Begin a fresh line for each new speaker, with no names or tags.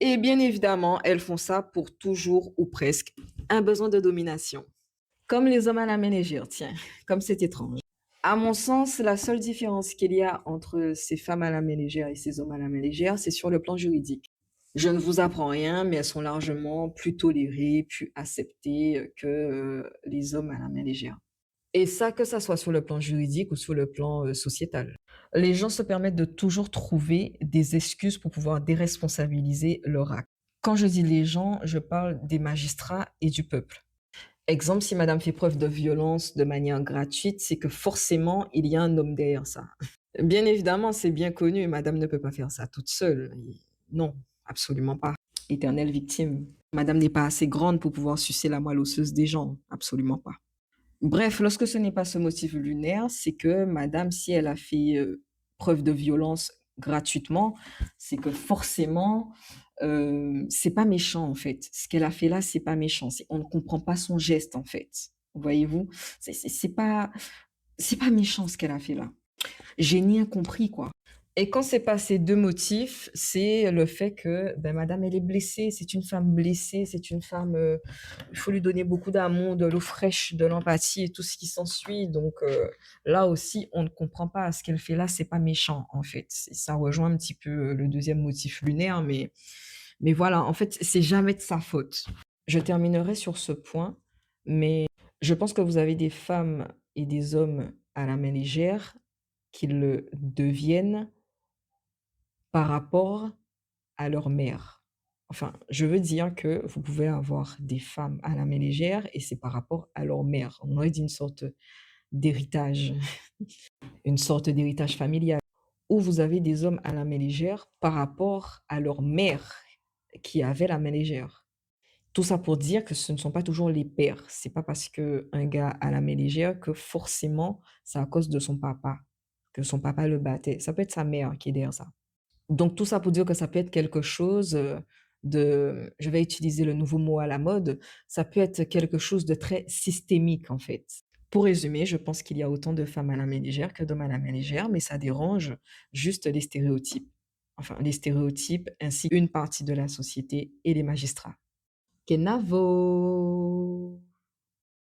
Et bien évidemment, elles font ça pour toujours ou presque un besoin de domination. Comme les hommes à la ménagère, tiens, comme c'est étrange. À mon sens, la seule différence qu'il y a entre ces femmes à la ménagère et ces hommes à la ménagère, c'est sur le plan juridique. Je ne vous apprends rien, mais elles sont largement plus tolérées, plus acceptées que les hommes à la ménagère. Et ça, que ça soit sur le plan juridique ou sur le plan sociétal. Les gens se permettent de toujours trouver des excuses pour pouvoir déresponsabiliser leur acte. Quand je dis les gens, je parle des magistrats et du peuple. Exemple, si madame fait preuve de violence de manière gratuite, c'est que forcément, il y a un homme derrière ça. Bien évidemment, c'est bien connu, madame ne peut pas faire ça toute seule. Non, absolument pas. Éternelle victime. Madame n'est pas assez grande pour pouvoir sucer la moelle osseuse des gens. Absolument pas. Bref, lorsque ce n'est pas ce motif lunaire, c'est que madame, si elle a fait preuve de violence gratuitement, c'est que forcément, c'est pas méchant en fait. Ce qu'elle a fait là, c'est pas méchant. On ne comprend pas son geste en fait. Voyez-vous, c'est pas méchant ce qu'elle a fait là. J'ai rien compris quoi. Et quand c'est pas ces 2 motifs, c'est le fait que, ben, madame, elle est blessée, c'est une femme blessée, c'est une femme, il faut lui donner beaucoup d'amour, de l'eau fraîche, de l'empathie et tout ce qui s'ensuit. Donc, là aussi, on ne comprend pas ce qu'elle fait là, c'est pas méchant, en fait. Ça rejoint un petit peu le deuxième motif lunaire, mais voilà, en fait, c'est jamais de sa faute. Je terminerai sur ce point, mais je pense que vous avez des femmes et des hommes à la main légère qui le deviennent par rapport à leur mère. Enfin, je veux dire que vous pouvez avoir des femmes à la main légère et c'est par rapport à leur mère. On aurait dit une sorte d'héritage, une sorte d'héritage familial. Ou vous avez des hommes à la main légère par rapport à leur mère qui avait la main légère. Tout ça pour dire que ce ne sont pas toujours les pères. C'est pas parce que un gars a la main légère que forcément c'est à cause de son papa, que son papa le battait. Ça peut être sa mère qui est derrière ça. Donc tout ça pour dire que ça peut être quelque chose, de je vais utiliser le nouveau mot à la mode, ça peut être quelque chose de très systémique, en fait. Pour résumer, je pense qu'il y a autant de femmes à la main légère que d'hommes à la main légère, mais ça dérange juste les stéréotypes. Enfin, les stéréotypes ainsi une partie de la société et les magistrats. Kenavo!